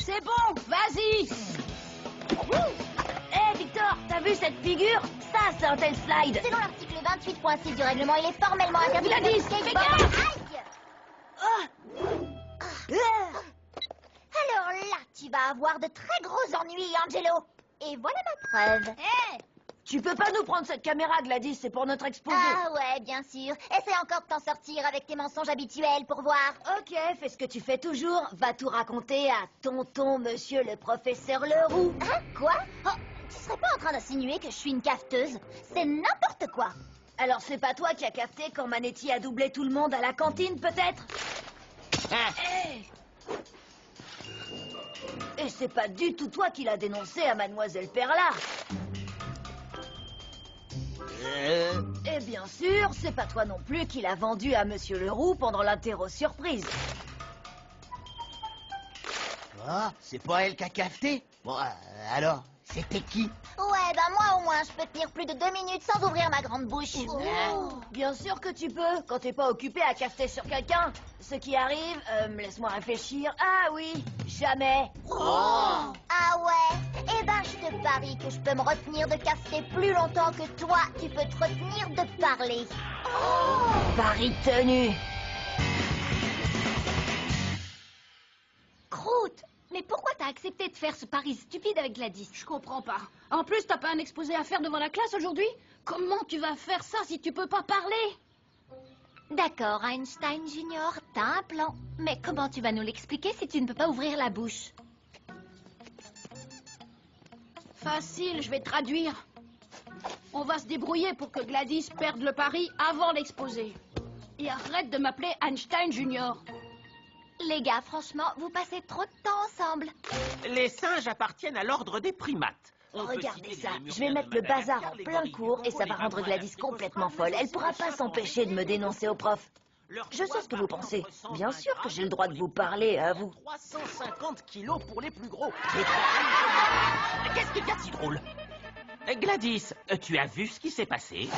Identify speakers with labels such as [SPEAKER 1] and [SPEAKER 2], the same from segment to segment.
[SPEAKER 1] C'est bon, vas-y.
[SPEAKER 2] Hé, Victor, t'as vu cette figure? Ça, c'est un tel slide.
[SPEAKER 3] Selon l'article 28.6 du règlement, il est formellement interdit de
[SPEAKER 1] Gladys,
[SPEAKER 3] skateboard.
[SPEAKER 1] fais gaffe.
[SPEAKER 3] Aïe! Alors là, tu vas avoir de très gros ennuis, Angelo. Et voilà ma preuve.
[SPEAKER 2] Hé, tu peux pas nous prendre cette caméra, Gladys, c'est pour notre exposé.
[SPEAKER 3] Ah ouais, bien sûr. Essaie encore de t'en sortir avec tes mensonges habituels pour voir.
[SPEAKER 2] Ok, fais ce que tu fais toujours. Va tout raconter à tonton, monsieur le professeur Leroux.
[SPEAKER 3] Hein? Quoi? Oh, tu serais pas en train d'insinuer que je suis une cafeteuse? C'est n'importe quoi.
[SPEAKER 2] Alors c'est pas toi qui as capté quand Manetti a doublé tout le monde à la cantine, peut-être? Hey. Et c'est pas du tout toi qui l'as dénoncé à Mademoiselle Perla. Et bien sûr, c'est pas toi non plus qui l'a vendu à Monsieur Leroux pendant l'interro surprise.
[SPEAKER 4] Ah, c'est pas elle qui a cafeté? Bon, alors, c'était qui?
[SPEAKER 3] Ouais, bah moi au moins, je peux tenir plus de 2 minutes sans ouvrir ma grande bouche.
[SPEAKER 2] Bien sûr que tu peux, quand t'es pas occupé à cafeter sur quelqu'un. Ce qui arrive, laisse-moi réfléchir. Ah oui, jamais.
[SPEAKER 3] Ah ouais? Eh ben, je te parie que je peux me retenir de cafeter plus longtemps que toi, tu peux te retenir de parler.
[SPEAKER 2] Pari tenu.
[SPEAKER 1] Croûte, mais pourquoi t'as accepté de faire ce pari stupide avec Gladys? Je comprends pas. En plus, t'as pas un exposé à faire devant la classe aujourd'hui? Comment tu vas faire ça si tu peux pas parler?
[SPEAKER 3] D'accord, Einstein Junior, t'as un plan. Mais comment tu vas nous l'expliquer si tu ne peux pas ouvrir la bouche?
[SPEAKER 1] Facile, je vais traduire. On va se débrouiller pour que Gladys perde le pari avant l'exposé. Et arrête de m'appeler Einstein Junior.
[SPEAKER 3] Les gars, franchement, vous passez trop de temps ensemble.
[SPEAKER 5] Les singes appartiennent à l'ordre des primates. On peut
[SPEAKER 2] Regardez
[SPEAKER 5] citer
[SPEAKER 2] ça,
[SPEAKER 5] les
[SPEAKER 2] je vais mettre le bazar en plein cours et ça va rendre Gladys complètement folle. Elle pourra pas s'empêcher de me dénoncer au prof. Je sais ce que vous pensez. Bien sûr que j'ai le droit de vous parler, à vous.
[SPEAKER 5] 350 kilos pour les plus gros. Qu'est-ce qu'il y a de si drôle? Gladys, tu as vu ce qui s'est passé?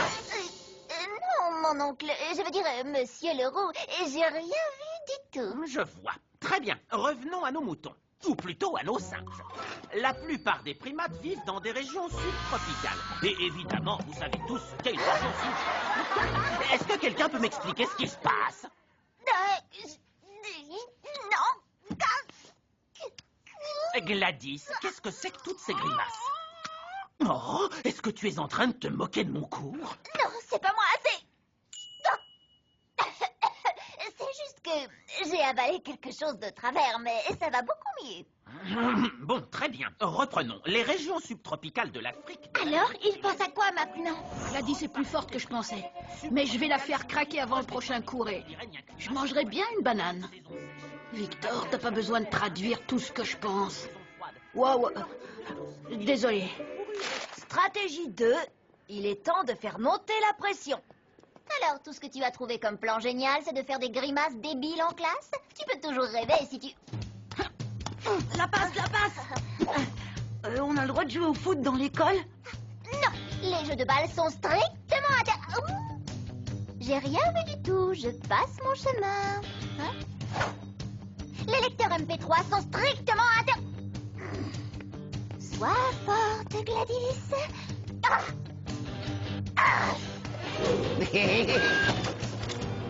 [SPEAKER 3] Non, mon oncle, je veux dire, monsieur Leroux, j'ai rien vu du tout.
[SPEAKER 5] Je vois. Très bien, revenons à nos moutons. Ou plutôt à nos singes. La plupart des primates vivent dans des régions subtropicales. Et évidemment, vous savez tous ce qu'est une région subtropicale. Est-ce que quelqu'un peut m'expliquer ce qui se passe?
[SPEAKER 3] Non.
[SPEAKER 5] Gladys, qu'est-ce que c'est que toutes ces grimaces? Oh, est-ce que tu es en train de te moquer de mon cours?
[SPEAKER 3] Non, c'est pas moi, c'est... C'est juste que j'ai avalé quelque chose de travers, mais ça va beaucoup mieux.
[SPEAKER 5] Bon, très bien. Reprenons. Les régions subtropicales de l'Afrique...
[SPEAKER 3] Alors, il pense à quoi maintenant?
[SPEAKER 1] Gladys est plus forte que je pensais. Mais je vais la faire craquer avant le prochain cours et je mangerai bien une banane. Victor, t'as pas besoin de traduire tout ce que je pense. Wow, désolé.
[SPEAKER 2] Stratégie 2, il est temps de faire monter la pression.
[SPEAKER 3] Alors, tout ce que tu as trouvé comme plan génial, c'est de faire des grimaces débiles en classe? Tu peux toujours rêver si tu...
[SPEAKER 2] La passe, la passe. On a le droit de jouer au foot dans l'école?
[SPEAKER 3] Non, les jeux de balle sont strictement J'ai rien vu du tout, je passe mon chemin. Hein? Les lecteurs MP3 sont strictement Sois forte, Gladys.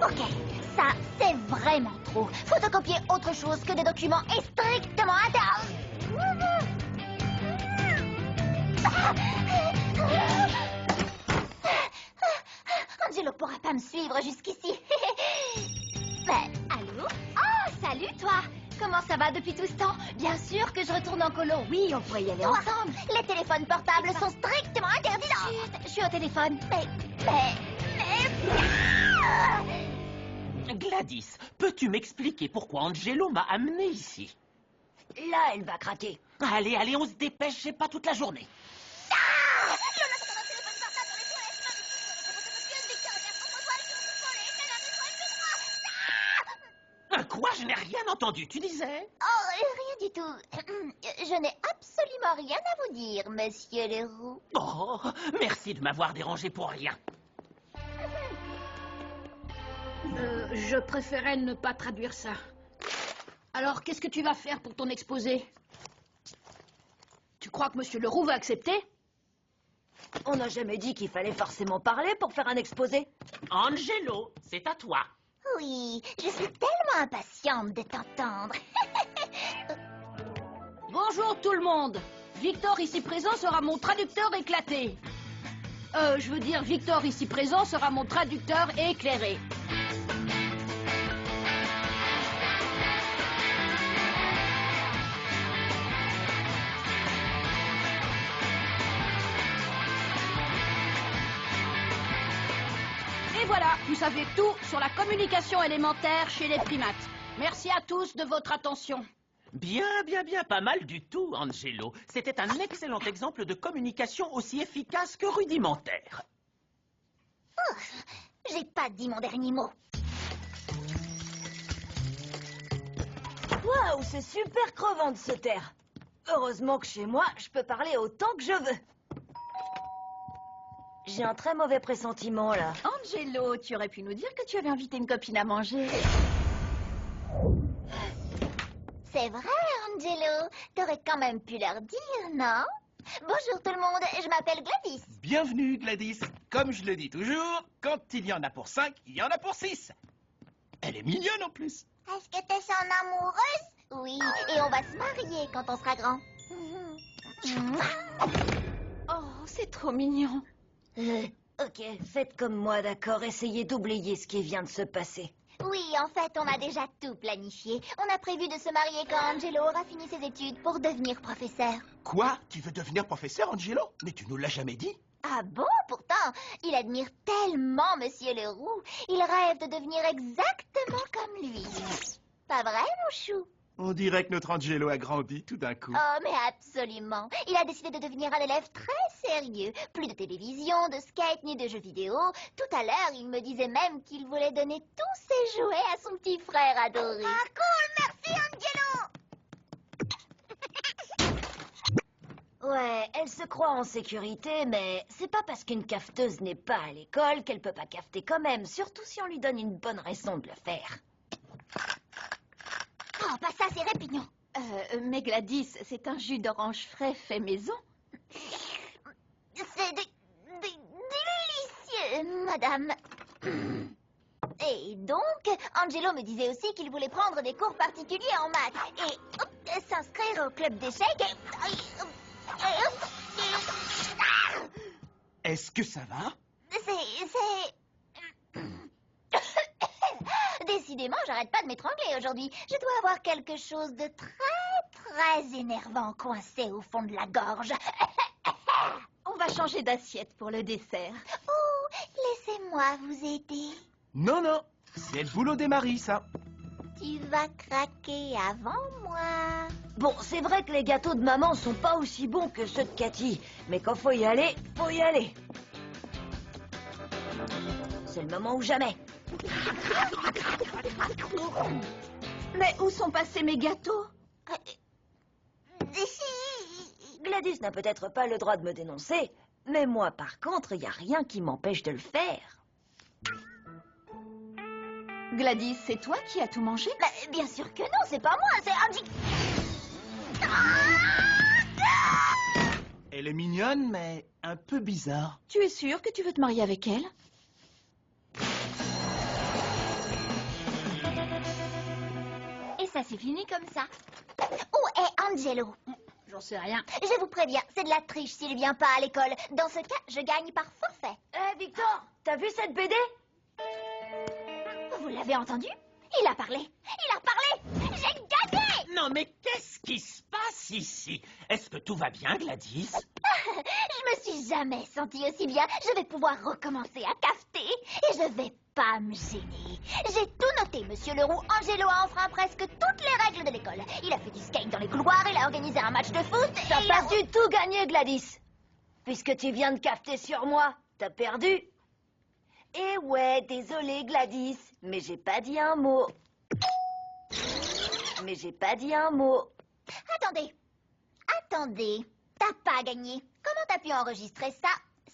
[SPEAKER 3] Ok, ça, c'est vraiment trop. Photocopier autre chose que des documents est strictement Angelo pourra pas me suivre jusqu'ici. Allô? Oh, salut toi! Comment ça va depuis tout ce temps? Bien sûr que je retourne en colo. Oui, on pourrait y aller ensemble. Les téléphones portables sont strictement interdits. Chut, je suis au téléphone.
[SPEAKER 5] Gladys, peux-tu m'expliquer pourquoi Angelo m'a amené ici?
[SPEAKER 2] Là, elle va craquer.
[SPEAKER 5] Allez, allez, on se dépêche, j'ai pas toute la journée. Quoi? Je n'ai rien entendu, tu disais?
[SPEAKER 3] Oh, rien du tout. Je n'ai absolument rien à vous dire, monsieur Leroux.
[SPEAKER 5] Oh, merci de m'avoir dérangé pour rien.
[SPEAKER 1] Je préférais ne pas traduire ça. Alors, qu'est-ce que tu vas faire pour ton exposé? crois que Monsieur Leroux va accepter?
[SPEAKER 2] On n'a jamais dit qu'il fallait forcément parler pour faire un exposé.
[SPEAKER 5] Angelo, c'est à toi.
[SPEAKER 3] Oui, je suis tellement impatiente de t'entendre.
[SPEAKER 1] Bonjour tout le monde. Victor ici présent sera mon traducteur éclaté. Je veux dire, Victor ici présent sera mon traducteur éclairé. Et voilà, vous savez tout sur la communication élémentaire chez les primates. Merci à tous de votre attention.
[SPEAKER 5] Bien, pas mal du tout, Angelo. C'était un excellent exemple de communication aussi efficace que rudimentaire.
[SPEAKER 3] J'ai pas dit mon dernier mot.
[SPEAKER 2] Waouh, c'est super crevant de se taire. Heureusement que chez moi, je peux parler autant que je veux. J'ai un très mauvais pressentiment, là.
[SPEAKER 6] Angelo, tu aurais pu nous dire que tu avais invité une copine à manger.
[SPEAKER 3] C'est vrai, Angelo. T'aurais quand même pu leur dire, non? Bonjour tout le monde, je m'appelle Gladys.
[SPEAKER 7] Bienvenue, Gladys. Comme je le dis toujours, quand il y en a pour 5, il y en a pour 6. Elle est mignonne en plus.
[SPEAKER 3] Est-ce que t'es son amoureuse? Oui, et on va se marier quand on sera grand.
[SPEAKER 6] Oh, c'est trop mignon.
[SPEAKER 2] Ok, faites comme moi, d'accord. Essayez d'oublier ce qui vient de se passer.
[SPEAKER 3] Oui, en fait, on a déjà tout planifié. On a prévu de se marier quand Angelo aura fini ses études pour devenir professeur.
[SPEAKER 7] Quoi? Tu veux devenir professeur, Angelo? Mais tu nous l'as jamais dit.
[SPEAKER 3] Ah bon? Pourtant, il admire tellement Monsieur Leroux. Il rêve de devenir exactement comme lui. Pas vrai, mon chou?
[SPEAKER 7] On dirait que notre Angelo a grandi tout d'un coup.
[SPEAKER 3] Oh, mais absolument. Il a décidé de devenir un élève très sérieux. Plus de télévision, de skate, ni de jeux vidéo. Tout à l'heure, il me disait même qu'il voulait donner tous ses jouets à son petit frère adoré. Ah, cool! Merci, Angelo!
[SPEAKER 2] Ouais, elle se croit en sécurité, mais c'est pas parce qu'une cafeteuse n'est pas à l'école qu'elle peut pas cafeter quand même, surtout si on lui donne une bonne raison de le faire.
[SPEAKER 3] Oh, bah ça, c'est répugnant.
[SPEAKER 6] Mais Gladys, c'est un jus d'orange frais fait maison.
[SPEAKER 3] C'est délicieux, madame. Et donc, Angelo me disait aussi qu'il voulait prendre des cours particuliers en maths et s'inscrire au club d'échecs.
[SPEAKER 7] Est-ce que ça va?
[SPEAKER 3] Décidément, j'arrête pas de m'étrangler aujourd'hui. Je dois avoir quelque chose de très énervant coincé au fond de la gorge.
[SPEAKER 6] On va changer d'assiette pour le dessert.
[SPEAKER 3] Oh, laissez-moi vous aider.
[SPEAKER 7] Non, c'est le boulot des maris, ça.
[SPEAKER 3] Tu vas craquer avant moi.
[SPEAKER 2] Bon, c'est vrai que les gâteaux de maman sont pas aussi bons que ceux de Cathy, mais quand faut y aller, faut y aller. C'est le moment ou jamais.
[SPEAKER 6] Mais où sont passés mes gâteaux?
[SPEAKER 2] Gladys n'a peut-être pas le droit de me dénoncer, mais moi, par contre, il n'y a rien qui m'empêche de le faire.
[SPEAKER 6] Gladys, c'est toi qui as tout mangé?
[SPEAKER 3] Bah, bien sûr que non, c'est pas moi, c'est Angie.
[SPEAKER 7] Elle est mignonne, mais un peu bizarre.
[SPEAKER 6] Tu es sûre que tu veux te marier avec elle?
[SPEAKER 3] Et ça s'est fini comme ça. Où est Angelo?
[SPEAKER 1] J'en sais rien.
[SPEAKER 3] Je vous préviens, c'est de la triche s'il vient pas à l'école. Dans ce cas, je gagne par forfait.
[SPEAKER 2] Victor, t'as vu cette BD?
[SPEAKER 3] Vous l'avez entendu? Il a parlé. Il a parlé. J'ai gagné.
[SPEAKER 5] Non, mais qu'est-ce qui se passe ici? Est-ce que tout va bien, Gladys?
[SPEAKER 3] Je me suis jamais sentie aussi bien. Je vais pouvoir recommencer à cafeter et je vais pas me gêner. J'ai tout noté, Monsieur Leroux. Angelo a enfreint presque toutes les règles de l'école. Il a fait du skate dans les couloirs, il a organisé un match de foot.
[SPEAKER 2] T'as pas du tout gagné, Gladys. Puisque tu viens de cafeter sur moi, t'as perdu. Eh ouais, désolé, Gladys, mais j'ai pas dit un mot.
[SPEAKER 3] Attendez. T'as pas gagné. Comment t'as pu enregistrer ça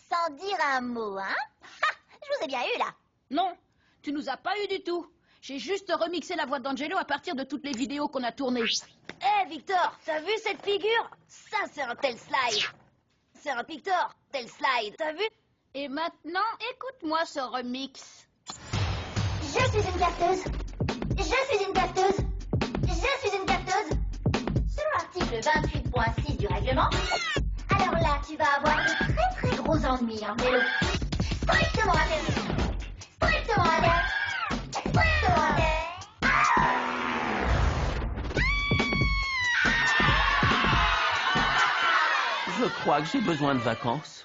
[SPEAKER 3] sans dire un mot, hein? Ha! Je vous ai bien eu, là.
[SPEAKER 1] Non, tu nous as pas eu du tout. J'ai juste remixé la voix d'Angelo à partir de toutes les vidéos qu'on a tournées.
[SPEAKER 2] Hé, Victor, t'as vu cette figure? Ça, c'est un tel slide. C'est un Victor, tel slide. T'as vu?
[SPEAKER 1] Et maintenant, écoute-moi ce remix.
[SPEAKER 3] Je suis une capteuse. Je suis une capteuse. Je suis une capteuse. Selon l'article 28.6 du règlement, alors là, tu vas avoir de très très gros ennuis en vélo. Strictement interdit. Strictement interdit. Strictement interdit.
[SPEAKER 5] Je crois que j'ai besoin de vacances.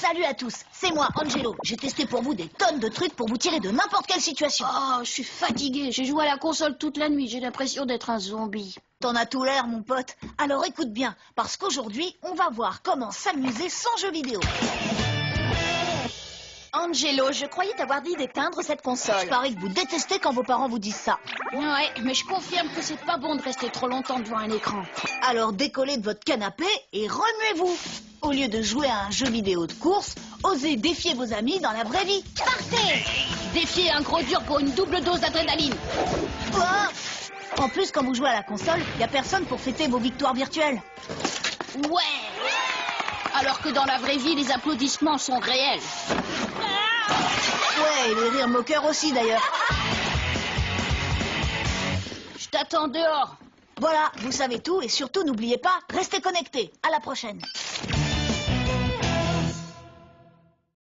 [SPEAKER 2] Salut à tous, c'est moi, Angelo. J'ai testé pour vous des tonnes de trucs pour vous tirer de n'importe quelle situation.
[SPEAKER 1] Oh, je suis fatiguée. J'ai joué à la console toute la nuit. J'ai l'impression d'être un zombie.
[SPEAKER 2] T'en as tout l'air, mon pote. Alors écoute bien, parce qu'aujourd'hui, on va voir comment s'amuser sans jeux vidéo. Angelo, je croyais t'avoir dit d'éteindre cette console. Il paraît que vous détestez quand vos parents vous disent ça.
[SPEAKER 1] Ouais, mais je confirme que c'est pas bon de rester trop longtemps devant un écran.
[SPEAKER 2] Alors décollez de votre canapé et remuez-vous. Au lieu de jouer à un jeu vidéo de course, osez défier vos amis dans la vraie vie. Partez!
[SPEAKER 1] Défier un gros dur pour une double dose d'adrénaline.
[SPEAKER 2] Quoi? En plus, quand vous jouez à la console, y a personne pour fêter vos victoires virtuelles.
[SPEAKER 1] Ouais. Alors que dans la vraie vie, les applaudissements sont réels.
[SPEAKER 2] Ouais, et les rires moqueurs aussi d'ailleurs.
[SPEAKER 1] Je t'attends dehors.
[SPEAKER 2] Voilà, vous savez tout et surtout n'oubliez pas, restez connectés. À la prochaine.